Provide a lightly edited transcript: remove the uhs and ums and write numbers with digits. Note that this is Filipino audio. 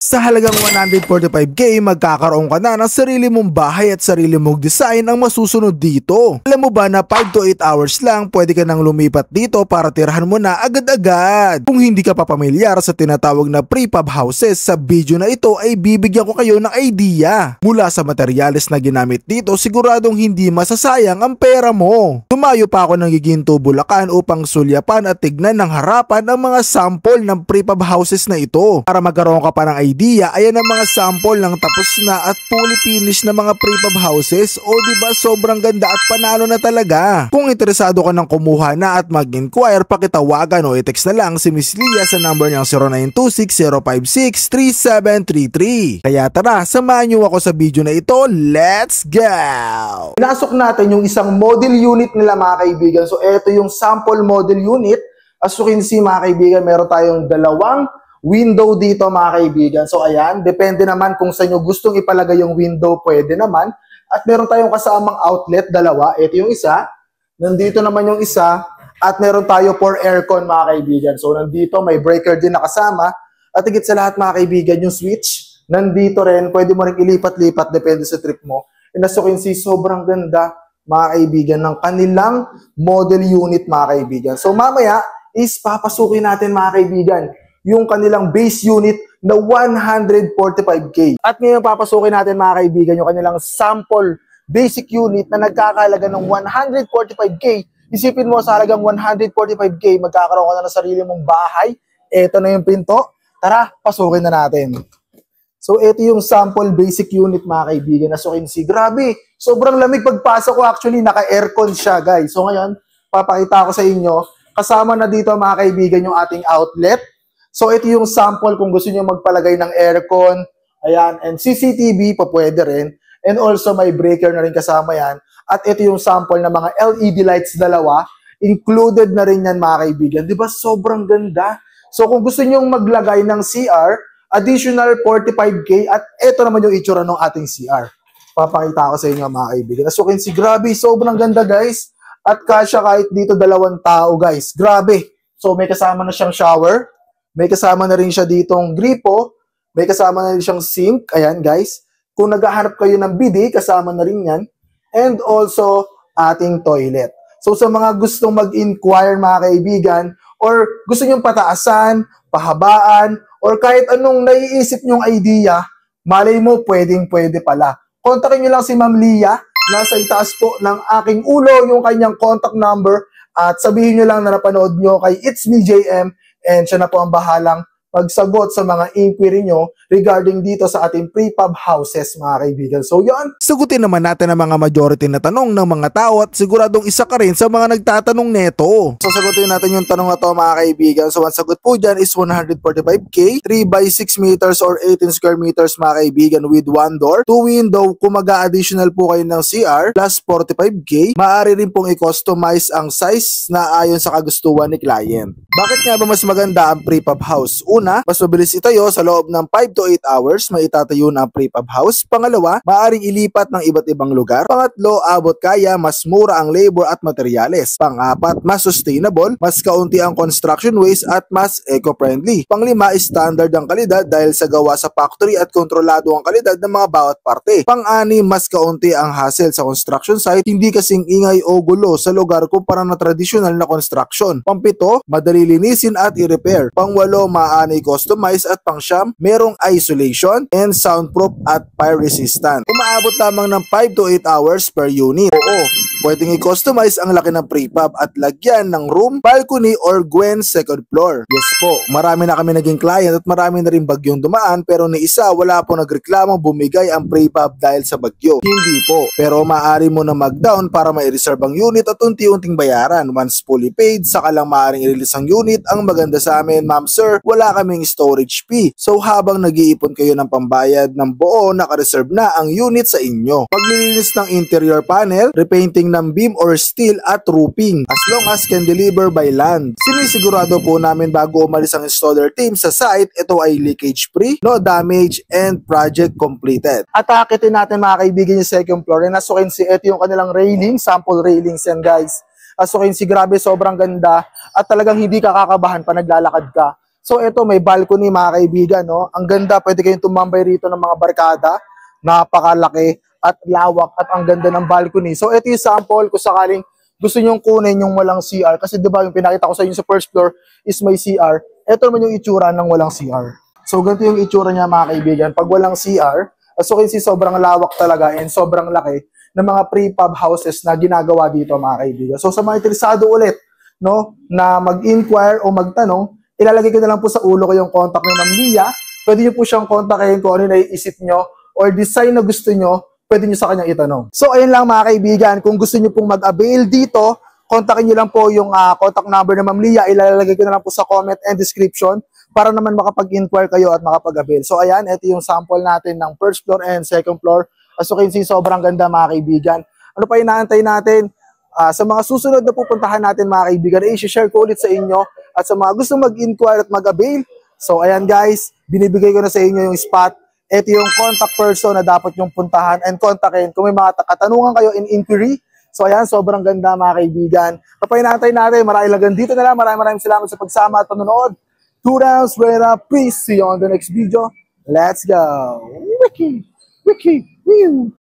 Sa halagang 145k, magkakaroon ka na ng sarili mong bahay at sarili mong design ang masusunod dito. Alam mo ba na 5 to 8 hours lang pwede ka nang lumipat dito para tirahan mo na agad-agad. Kung hindi ka pa pamilyar sa tinatawag na prefab houses, sa video na ito ay bibigyan ko kayo ng idea. Mula sa materyales na ginamit dito, siguradong hindi masasayang ang pera mo. Tumayo pa ako ng Giginto, Bulacan upang sulyapan at tignan ng harapan ang mga sample ng prefab houses na ito. Para magkaroon ka pa ng idea, ayan ang mga sample ng tapos na at fully finished na mga prefab houses. O diba sobrang ganda at panalo na talaga. Kung interesado ka ng kumuha na at mag-inquire, pakitawagan o i-text na lang si Miss Lia sa number niyang 0926-056-3733. Kaya tara, samahan niyo ako sa video na ito. Let's go! Pinasok natin yung isang model unit nila mga kaibigan. So ito yung sample model unit. As you can see mga kaibigan, meron tayong dalawang window dito mga kaibigan. So ayan, depende naman kung sa inyo gustong ipalagay yung window, pwede naman. At meron tayong kasamang outlet, dalawa. Ito yung isa. Nandito naman yung isa. At meron tayo for aircon mga kaibigan. So nandito may breaker din na kasama. At higit sa lahat mga kaibigan, yung switch nandito rin. Pwede mo rin ilipat-lipat, depende sa trip mo. And as you can see, sobrang ganda mga kaibigan ng kanilang model unit mga kaibigan. So mamaya is papasukin natin mga kaibigan yung kanilang base unit na 145k. At ngayon papasukin natin mga kaibigan yung kanilang sample basic unit na nagkakahalaga ng 145k. Isipin mo sa halagang 145k, magkakaroon ka na ng sarili mong bahay. Ito na yung pinto. Tara, pasukin na natin. So ito yung sample basic unit mga kaibigan. As you can see, grabe, sobrang lamig pagpasok ko. Actually, naka-aircon siya guys. So ngayon, papakita ko sa inyo, kasama na dito mga kaibigan yung ating outlet. So ito yung sample kung gusto niyo magpalagay ng aircon, ayan, and CCTV pa pwede rin. And also may breaker na rin kasama yan. At ito yung sample ng mga LED lights dalawa, included na rin yan mga kaibigan. Di ba sobrang ganda? So kung gusto niyo maglagay ng CR, additional 45k at ito naman yung itsura ng ating CR. Papakita ko sa inyo mga kaibigan. As you can see, grabe, sobrang ganda guys. At kasya kahit dito 2 tao guys. Grabe. So may kasama na siyang shower. May kasama na rin siya ditong gripo. May kasama na rin siyang sink. Ayan guys. Kung naghahanap kayo ng bidet, kasama na rin yan. And also, ating toilet. So sa mga gustong mag-inquire mga kaibigan, or gusto nyong pataasan, pahabaan, or kahit anong naiisip nyong idea, malay mo, pwedeng-pwede pala. Kontakin nyo lang si Ma'am Lia. Nasa itaas po ng aking ulo yung kanyang contact number. At sabihin nyo lang na napanood nyo kay It's Me JM. And siya na po ang bahalang pagsagot sa mga inquiry nyo regarding dito sa ating prefab houses mga kaibigan. So yun, sagutin naman natin ang mga majority na tanong ng mga tao at siguradong isa ka rin sa mga nagtatanong neto. So sagutin natin yung tanong na to mga kaibigan. So ang sagot po dyan is 145k, 3x6 meters or 18 square meters mga kaibigan with 1 door, 2 window. Kung mag-additional po kayo ng CR plus 45k, maaari rin pong i-customize ang size na ayon sa kagustuhan ni client. Bakit nga ba mas maganda ang prefab house? Una, mas mabilis itayo sa loob ng 5 to 8 hours, may itatayo na ang prefab house. Pangalawa, maaaring ilipat ng iba't ibang lugar. Pangatlo, abot kaya, mas mura ang labor at materyales. Pang-apat, mas sustainable, mas kaunti ang construction waste at mas eco-friendly. Panglima, standard ang kalidad dahil sa gawa sa factory at kontrolado ang kalidad ng mga bawat parte. Pang-anim, mas kaunti ang hassle sa construction site, hindi kasing ingay o gulo sa lugar kumpara na traditional na construction. Pang-pito, madali linisin at i-repair. Pang-walo, maaari customize at pang-siyam, merong isolation and soundproof at fire resistant. Umaabot lamang ng 5 to 8 hours per unit. Oo, pwedeng i-customize ang laki ng prefab at lagyan ng room, balcony or Gwen second floor. Yes po, marami na kami naging client at marami na rin bagyong dumaan pero ni isa wala po nagreklamong bumigay ang prefab dahil sa bagyo. Hindi po, pero maaari mo na mag-down para ma-reserve ang unit at unti-unting bayaran. Once fully paid, saka lang maaaring i-release ang unit. Ang maganda sa amin, ma'am sir, wala kaming storage fee. So habang nag-iipon kayo ng pambayad ng buo, naka-reserve na ang unit sa inyo. Paglilinis ng interior panel, repainting ng beam or steel at roofing, as long as can deliver by land. Sinisigurado po namin bago umalis ang installer team sa site, ito ay leakage free, no damage, and project completed. At akitin natin mga kaibigan yung second floor. And as you can see, ito yung kanilang railing, sample railings yan guys. As you can see, grabe, sobrang ganda at talagang hindi ka kakabahan pa naglalakad ka. So ito, may balcony mga kaibigan, no? Ang ganda, pwede kayong tumambay rito ng mga barkada. Napakalaki at lawak at ang ganda ng balcony. So ito yung sample kung sakaling gusto nyong kunin yung walang CR. Kasi diba yung pinakita ko sa inyo sa first floor is may CR. Ito naman yung itsura ng walang CR. So ganito yung itsura niya mga kaibigan. Pag walang CR, as you can see, sobrang lawak talaga and sobrang laki ng mga prefab houses na ginagawa dito mga kaibigan. So sa mga interesado ulit, no, na mag-inquire o magtanong, ilalagay ko na lang po sa ulo ko yung contact ni Ma'am Lia. Pwede niyo po siyang kontakin kung ano naiisip niyo or design na gusto niyo, pwede niyo sa kanya itanong. So ayun lang mga kaibigan, kung gusto niyo pong mag-avail dito, kontakin niyo lang po yung contact number ni Ma'am Lia. Ilalagay ko na lang po sa comment and description para naman makapag-inquire kayo at makapag-avail. So ayan, ito yung sample natin ng first floor and second floor. As you can see, sobrang ganda mga kaibigan. Ano pa inaantay natin? Sa mga susunod na pupuntahan natin mga kaibigan, i-share ko ulit sa inyo at sa mga gusto mag-inquire at mag-avail. So ayan guys, binibigay ko na sa inyo yung spot. Ito yung contact person na dapat yung puntahan and kontakin kung may mga katanungan kayo in inquiry. So ayan, sobrang ganda mga kaibigan. Kapag inaantay natin, marami lang dito na lang. Maraming salamat sa pagsama at panonood. 2 rounds, peace. See you on the next video. Let's go. Wiki, wiki, wee.